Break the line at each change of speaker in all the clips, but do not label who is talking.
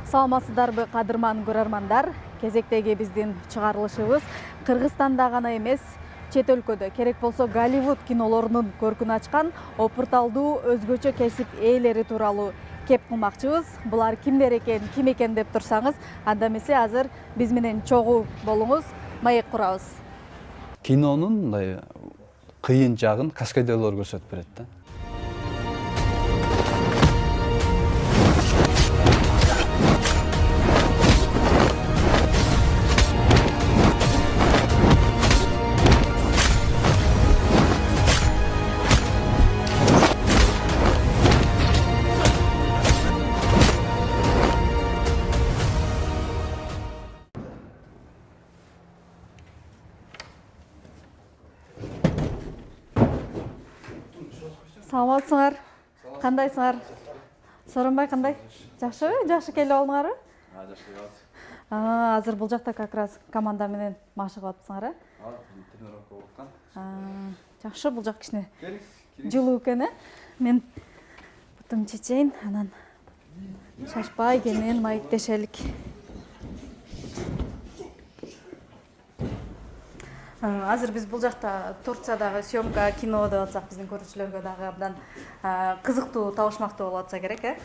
Саламатсыздарбы кадырман көрөрмандар. Кезектеги биздин чыгарылышыбыз Кыргызстанда гана эмес, чет өлкөдө керек болсо Голливуд кинолорунун көркүн ачкан опурталдуу өзгөчө кесип ээлери тууралуу кеп кылмакчыбыз. Булар кимдер экен, ким экен деп турсаңыз, анда эмесе азыр биз менен чогуу болуңуз, маек курабыз.
Кинонун мындай кыйын жагын каскадерлор көрсөтүп берет да.
Саламатсыңар? Кандайсыңар? Сооронбай кандай? Жакшыбы? Жакшы келип алдыңарбы?
Жакшы келип.
Азыр бул жакта как раз команда менен машыгып атпсыңар, э?
Тренировка болуп аткан.
Жакшы, бул жак кичине жылуу экен, э? Мен бутум чечейин, анан шашпай кенен маектешелик. Азыр биз бул жакта Турциядагы съемка кино деп атсак, биздин көрүүчүлөргө дагы абдан кызыктуу табышмактуу болуп атса керек, э?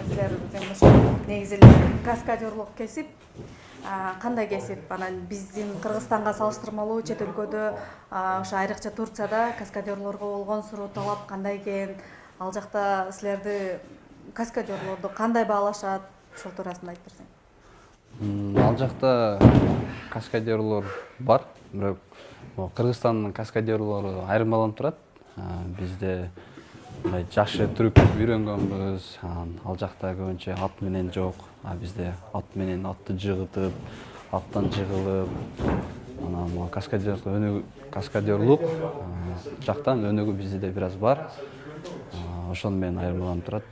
Силер негизи каскадерлук кесип, кандай кесип? Анан биздин Кыргызстанга салыштырмалуу чет өлкөдө, ошо айрыкча Турцияда каскадерлорго болгон суроо талап кандай экен? Ал жакта силерди каскадерлорду кандай баалашат? Ошол туурасында айтып берсең.
Ал жакта каскадерлор бар, бирок Кыргызстандын каскадерлору айырмаланып турат. Бизде мындай жакшы трюк үйрөнгөнбүз. Ал жакта көбүнчө ат менен жок. Бизде ат менен атты жыгытып, аттан жыгылып, анан каскадерлук жактан өнүгүү бизде бир аз бар. Ошону менен айырмаланып турат.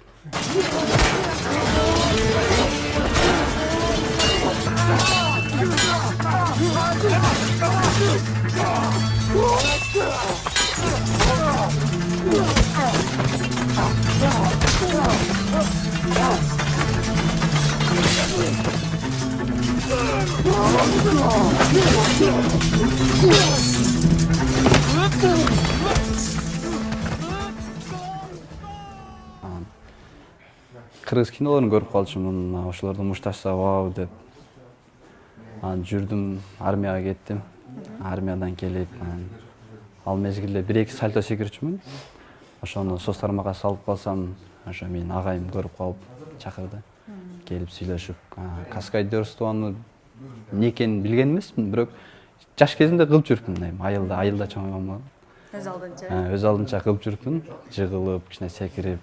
Кыргыз кинолорун көрүп калчумун, ошолорду мушташса вау деп. Жүрдүм, армияга кеттим. Армиядан келип, ал мезгилде 1-2 сальто секирчүмүн. Ошону соц тармакка салып калсам, ошо менин агайым көрүп калып чакырды. Келип сүйлөшүп, каскадерствону эмне экенин билген эмесмин, бирок жаш кезимде кылып жүрүпмүн, айылда чоңойгом.
Өз алдынча.
Өз алдынча кылып жүрүпмүн, жыгылып, кичине секирип.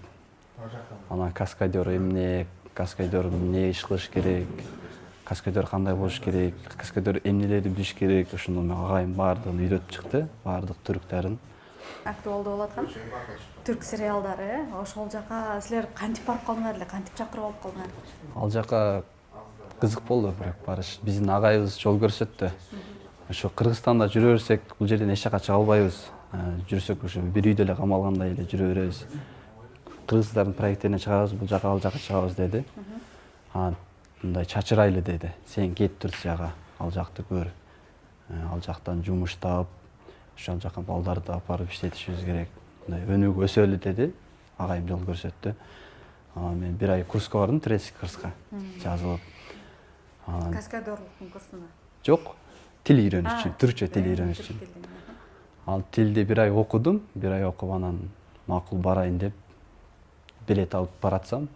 Анан каскадер эмне, каскадер эмне иш кылыш керек, каскадер кандай болуш керек, каскадер эмнелерди билиш керек, ошону агайым баардыгын үйрөтүп чыкты, баардык түрктөрүн.
Актуалдуу болуп аткан түрк сериалдары, ошол жака силер кантип барып калдыңар эле, кантип чакырып алып калдыңар?
Ал жака кызык болду, бирок барыш. Биздин агайыбыз жол көрсөттү. Ошо Кыргызстанда жүрө берсек, бул жерден эч жака чыга албайбыз. Жүрсөк ошо бир үйдө эле камалгандай эле жүрө беребиз. Кыргыздардын проекттерине чыгабыз, бул жака ал жака чыгабыз деди. Мындай чачырайлы деди. Сен кет Турцияга, ал жакты көр. Ал жактан жумуш таап, ошол жака балдарды апарып иштетишибиз керек. Мындай өнүгүп өсөлү деди. Агайым жол көрсөттү. Мен 1 ай курска бардым, турецкий курска жазылып.
Каскадерлуктун курсуна?
Жок, тил үйрөнүш үчүн, түркчө тил үйрөнүш үчүн. Ал тилди 1 ай окудум, 1 ай окуп анан макул барайын деп билет алып баратсам,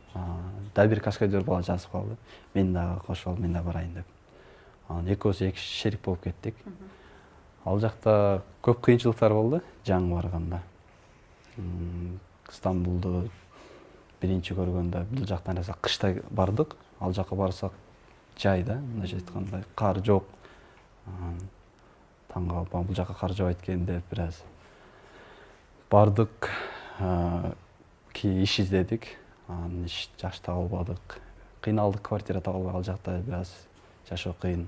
да бир каскадер бала жазып калды. Мен дагы кошуп алып, мен да барайын деп. Анан экөөбүз эки шерик болуп кеттик. Ал жакта көп кыйынчылыктар болду жаңы барганда. Стамбулду биринчи көргөндө бул жактан эле кышта бардык. Ал жака барсак жай да, мындайча айтканда кар жок. Таң калып, бул жака кар жаабайт экен деп бир аз бардык. Иш издедик, иш жаш таба албадык. Кыйналдык, квартира таба албай, ал жакта бир аз жашоо кыйын.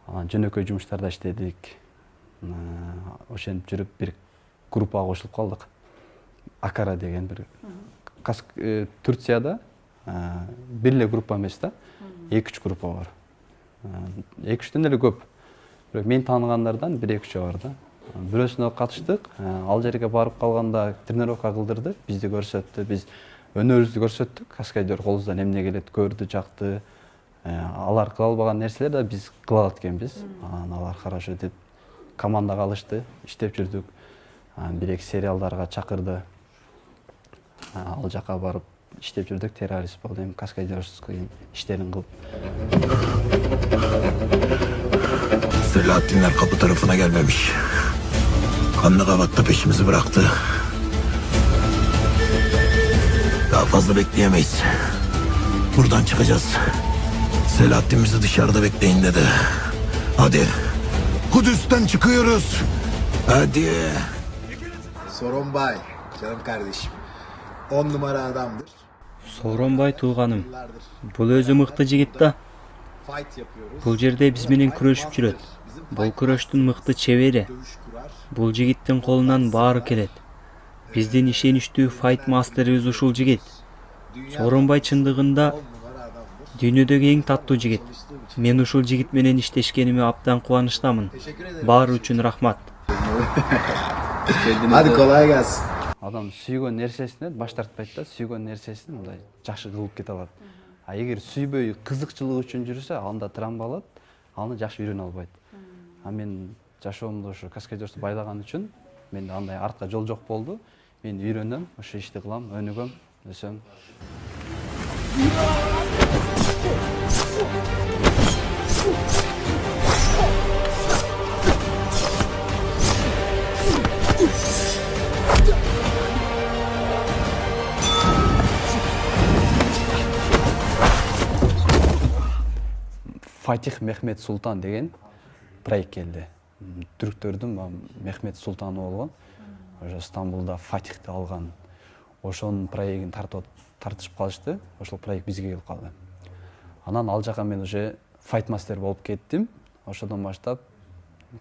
Жөнөкөй жумуштарда иштедик. Ошентип жүрүп бир группага кошулуп калдык. Акара деген бир Турцияда бир эле группа эмес да, 2-3 группа бар. 2-3төн эле көп. Бирок мен тааныгандардан 1-2 бар да. Бирөөсүнө катыштык. Ал жерге барып калганда тренировка кылдырды, бизди көрсөттү, биз өнөрүбүздү көрсөттүк. Каскадер колубуздан эмне келет көрдү, жакты. Алар кыла албаган нерселерди да биз кыла алат экенбиз. Алар хорошо деп командага алышты, иштеп жүрдүк. 1-2 сериалдарга чакырды. Ал жака барып иштеп жүрдүк, террорист болуп, эми каскадерский иштерин кылып.
Selahattinler kapı tarafına gelmemiş. Kanlı Gavat peşimizi bıraktı. Daha fazla bekleyemeyiz. Buradan çıkacağız. Selahattin bizi dışarıda bekleyin dedi. Hadi. Kudüs'ten çıkıyoruz. Hadi.
Soronbay, canım kardeşim. 10 numara adamdır.
Сооронбай тууганым, бул өзү мыкты жигит да.
Fight yapıyoruz.
Бул жерде биз менен күрөшүп жүрөт. Бул күрөштүн мыкты чебери.
Dövüş kurar.
Бул жигиттин колунан баары келет. Биздин ишеничтүү файт мастерибиз ушул жигит. Сооронбай чындыгында
10 numara adamdır.
дүйнөдөгү эң таттуу жигит. Мен ушул жигит менен иштешкениме абдан кубанычтамын.
Teşekkür ederim.
Баары үчүн рахмат.
Hadi kolay gelsin.
Адам сүйгөн нерсесинен баш тартпайт да, сүйгөн нерсесин мындай жакшы кылып кете алат. Эгер сүйбөй кызыкчылык үчүн жүрсө, анда травма алат, аны жакшы үйрөнө албайт. Мен жашоомдо ошо каскадерство байлаган үчүн менде андай артка жол жок болду. Мен үйрөнөм, ошо ишти кылам, өнүгөм, өсөм. Фатих Мехмет Султан деген проект келди. Түрктөрдүн Мехмет Султаны болгон. Ошо Стамбулда Фатихти алган. Ошонун проектин тартышып калышты. Ошол проект бизге келип калды. Анан ал жака мен уже файт мастер болуп кеттим. Ошодон баштап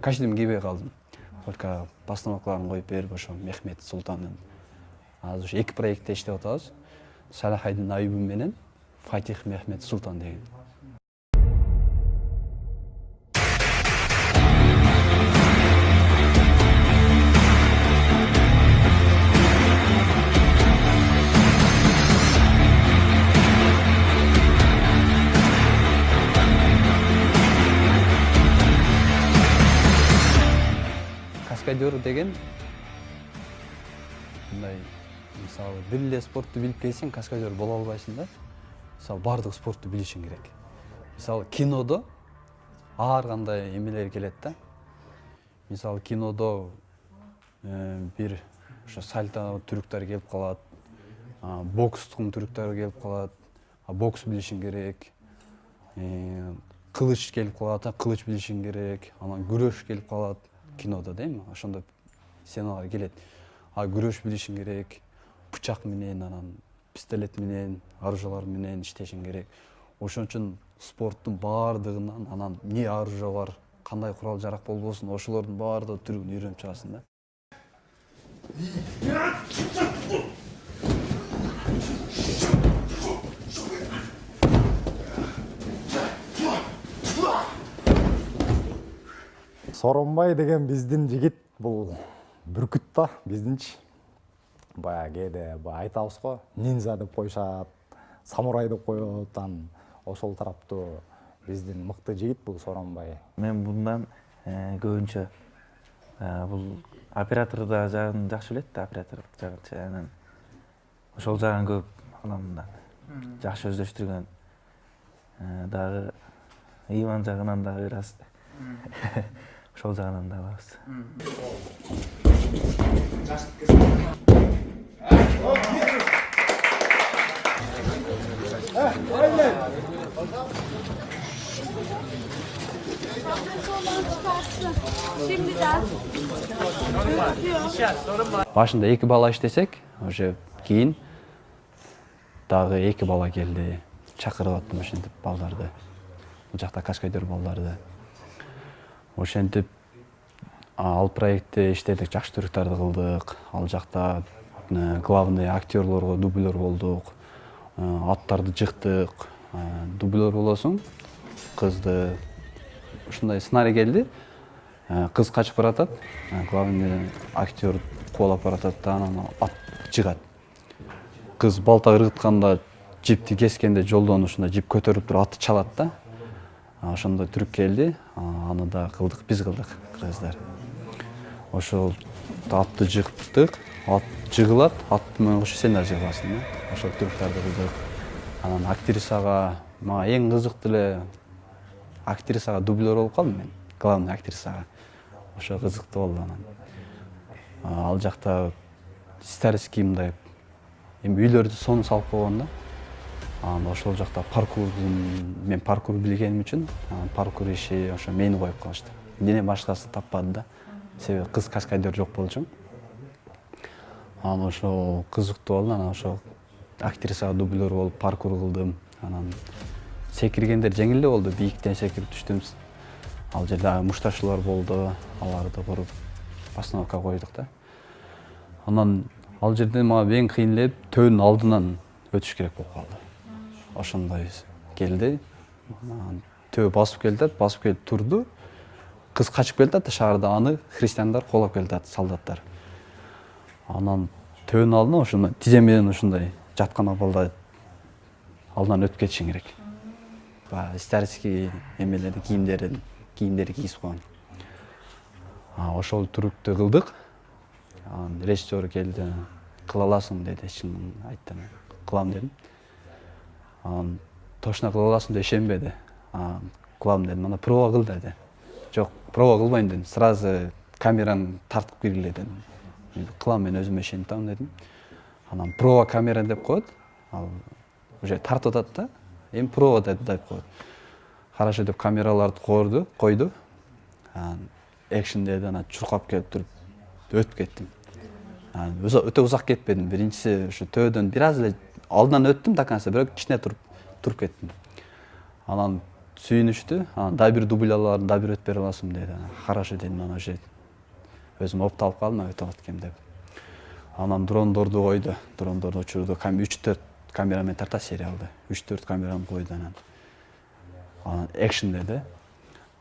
костюм кийбей калдым. Только постановкаларын коюп берип, ошо Мехмет Султандын. Азыр ушу 2 проектте иштеп атабыз. Салахайдин Айыбы менен Фатих Мехмет Султан деген. Каскадер деген мындай мисалы бир эле спортту билип келсең каскадер боло албайсың да. Мисалы бардык спортту билишиң керек. Мисалы кинодо ар кандай эмелер келет да. Мисалы кинодо бир ошо сальто түрүктөр келип калат, бокстун түрүктөрү келип калат, бокс билишиң керек. Кылыч келип калат, кылыч билишиң керек. Анан күрөш келип калат. Кинода дейм, ошондо сценалар келет. Күрөш билишиң керек, бычак менен, анан пистолет менен, оружиялар менен иштешиң керек. Ошон үчүн спорттун баардыгынан анан эмне оружие бар, кандай курал жарак болбосун, ошолордун баардыгы түрүн үйрөнүп чыгасың да.
Сооронбай деген биздин жигит, бул бүркүт да биздинчи. Баягы кээде айтабыз го, нинза деп коюшат, самурай деп коет, ошол тараптуу биздин мыкты жигит бул Сооронбай.
Мен bundan көбүнчө бул операторда жагын жакшы билет да, оператордук жагынчы. Анан ошол жагын көп анан мындан жакшы өздөштүргөн. Дагы Иван жагынан дагы бир аз ошол жагынан да алабыз.
Башында 2 бала иштесек, уже кийин дагы 2 бала келди. Чакырып аттым ошентип балдарды. Бул жакта каскадер балдарды. Ошентип ал проектте иштедик, жакшы түрүктөрдү кылдык. Ал жакта главный актерлорго дублер болдук. аттарды жыктык, дублер болосуң, кызды ушундай сценарий келди. Кыз качып баратат, главный актер кубалап баратат да анан ат жыгат. Кыз балта ыргытканда жипти кескенде жолдон ушундай жип көтөрүп туруп атты чалат да. Ошондой түрк келди, аны да кылдык, биз кылдык кыргыздар. Ошол атты жыктык, ат жыгылат, ат менен кошо сен да жыгыласың да. Ошол түрктарды кылдык. Анан актрисага, мага эң кызыктуу эле актрисага дублер болуп калдым мен, главный актрисага. Ошо кызыктуу болду анан. Ал жакта исторический мындай эми үйлөрдү сонун салып койгон да. Анан ошол жакта мен паркур билгеним үчүн, паркур иши ошо мени коюп калышты. Менден башкасы таппады да. Себеби кыз каскадер жок болчу. Анан ошо кызыктуу болду, анан ошо актрисага дублер болуп паркур кылдым. Анан секиргендер жеңил эле болду, бийиктен секирип түштүм. Ал жерде мушташылар болду, аларды коруп постановка койдук да. Анан ал жерде мага эң кыйын эле төөнүн алдынан өтүш керек болуп калды. Ошондой келди. Төө басып келип турду. Кыз качып келди шаарда, аны христиандар колоп келди, солдаттар. Анан төөнүн алдына ошондой тизе менен ушундай жаткан абалда алдынан өтүп кетишиң керек. Исторический эмелерди, кийимдерди кийип койгон. Ошол түрүктү кылдык. Режиссер келди, кыла аласың деди, эч ким айтты, кылам дедим. Точно кыла аласың деп ишенбеди. Кылам дедим, анда прова кыл деди. Жок, прова кылбайм дедим, сразу камераны тартып киргиле дедим. Кылам, мен өзүмө ишенип атам дедим. Анан прова камера деп коет, ал уже тартып атат да, эми прова деп коет. Хорошо деп камераларды койду. Экшн деди, анан чуркап келип туруп өтүп кеттим. Өтө узак кетпедим. Биринчиси ушу төөдөн бир аз эле алдынан өттүм до конца, бирок кичине туруп кеттим. Анан сүйүнүштү, да бир дубль алаларың, да бир өтүп бере аласың деди. Хорошо дедим, анан уже өзүм опталып калдым, өтүп атат экен деп. Анан дрондорду койду, дрондорду учурду, 3-4 камерамен тарта сериалды. 3-4 камераны койду анан экшн деди.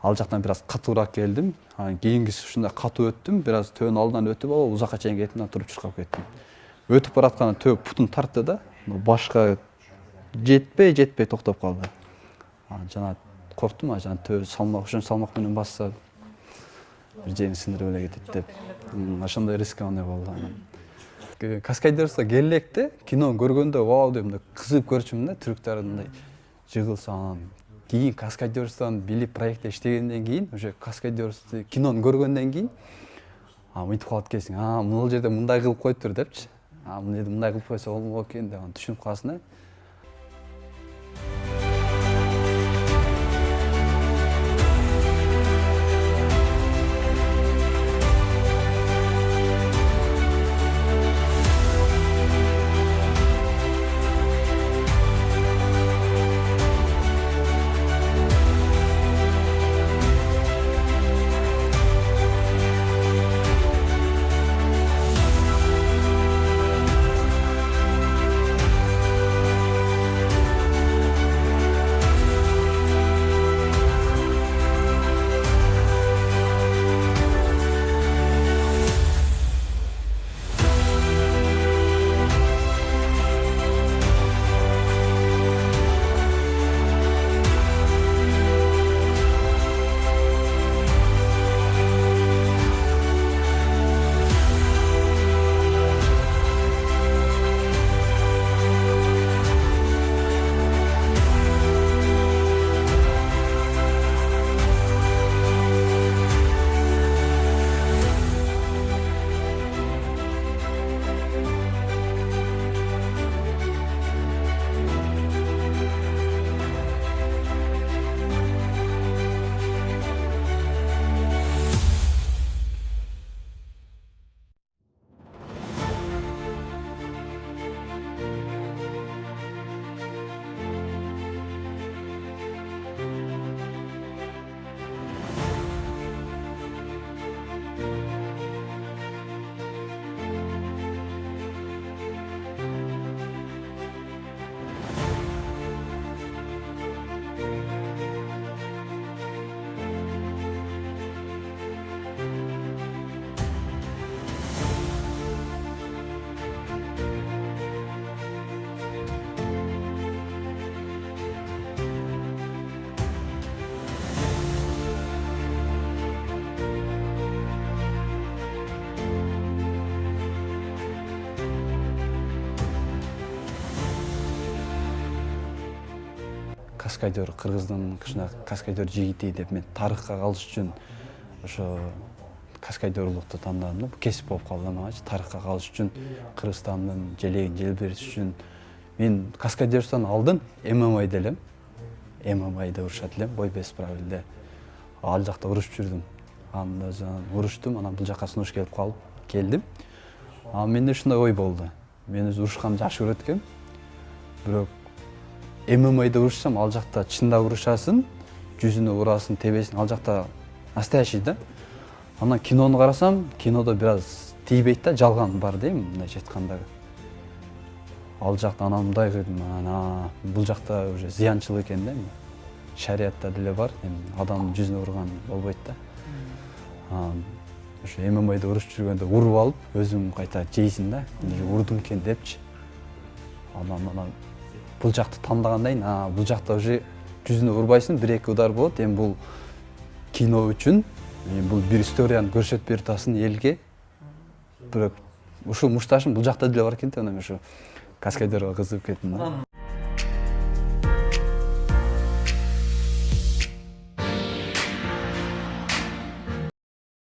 Ал жактан бир аз катуураак келдим. Кийингиси ушундай катуу өттүм, бир аз төөнүн алдынан өтүп, узакка чейин кеттим, туруп чуркап кеттим. Өтүп баратканда төө путун тартты да, башка жетпей токтоп калды. Жана корктум, жана төө салмак менен басса бир жерин сындырып эле кетет деп. Ошондой рискованный болду. Каскадерство келлекте кино көргөндө вау деп кызыгып көрчүмүн да, түрктөр мындай жыгылса, анан кийин каскадерствону билип проектте иштегенден кийин, уже каскадерство кинону көргөндөн кийин мынтип калат экенсиң. Бул жерде мындай кылып коюптур депчи. Мындай кылып койсо болмок экен деп түшүнүп каласың да. каскадер, кыргыздын кичине каскадер жигити деп мен тарыхка калыш үчүн ошо каскадерлукту тандадым да. Кесип болуп калды магачы. Тарыхка калыш үчүн, Кыргызстандын желегин желбириш үчүн мен каскадерствону алдын ММА'да элем. ММА'да урушат элем, бой без правилде. Ал жакта урушуп жүрдүм. Анда уруштум, анан бул жака сунуш келип калып келдим. Менде ушундай ой болду. Мен өзү урушканды жакшы көрөт экенмин. Бирок ММА'да урушсам, ал жакта чында урушасын, жүзүнө урасың, тебесиң, ал жакта настоящий да. Анан кинону карасам, кинодо бир аз тийбейт да, жалган бар дейм, мындайча айтканда. Ал жакта анан мындай кылдым, бул жакта уже зыянчыл экен да. Шариятта деле бар, адам жүзүнө урган болбойт да. Ошо ММА'да урушуп жүргөндө уруп алып, өзүм кайта жейсиң да, урдум экен депчи. Анан бул жакты тандагандайын, бул жакта уже жүзүнө урбайсың, 1-2 удар болот. Эми бул кино үчүн, бул бир историяны көрсөтүп берип атасың элге. Бирок ушул мушташым бул жакта деле бар экен деп, анан ошо каскадерге кызыгып кеттим да.